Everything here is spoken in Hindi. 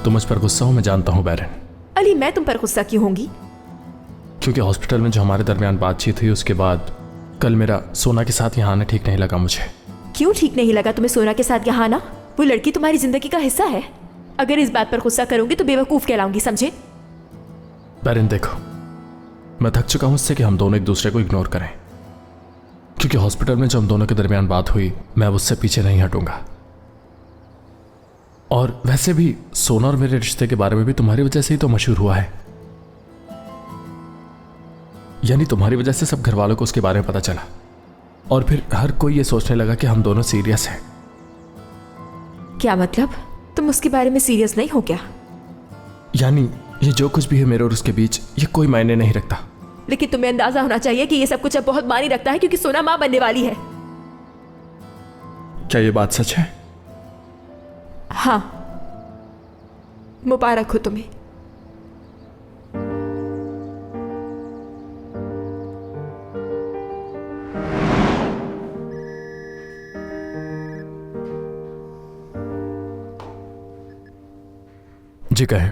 तुम मुझ पर गुस्सा हो, मैं जानता हूँ बैरन। अली, मैं तुम पर गुस्सा क्यों होंगी? क्योंकि हॉस्पिटल में जो हमारे दरमियान बातचीत हुई उसके बाद कल मेरा सोना के साथ यहाँ आना ठीक नहीं लगा मुझे। क्यों ठीक नहीं लगा तुम्हें सोना के साथ यहाँ आना? वो लड़की तुम्हारी जिंदगी का हिस्सा है। अगर इस बात पर गुस्सा करूंगी तो बेवकूफ कहलाऊंगी, समझे? बैरन देखो, मैं थक चुका हूं इससे कि हम दोनों एक दूसरे को इग्नोर करें। क्योंकि हॉस्पिटल में जो हम दोनों के दरमियान बात हुई, मैं उससे पीछे नहीं हटूंगा। और वैसे भी सोना और मेरे रिश्ते के बारे में भी तुम्हारी वजह से ही तो मशहूर हुआ है। यानी तुम्हारी वजह से सब घर वालों को उसके बारे में पता चला और फिर हर कोई ये सोचने लगा कि हम दोनों सीरियस हैं। क्या मतलब? तुम उसके बारे में सीरियस नहीं हो क्या? यानी ये जो कुछ भी है मेरे और उसके बीच, ये कोई मायने नहीं रखता। लेकिन तुम्हें अंदाजा होना चाहिए कि ये सब कुछ अब बहुत मायने रखता है, क्योंकि सोना मां बनने वाली है। क्या ये बात सच है? हाँ, मुबारक हो तुम्हें। जी कहें।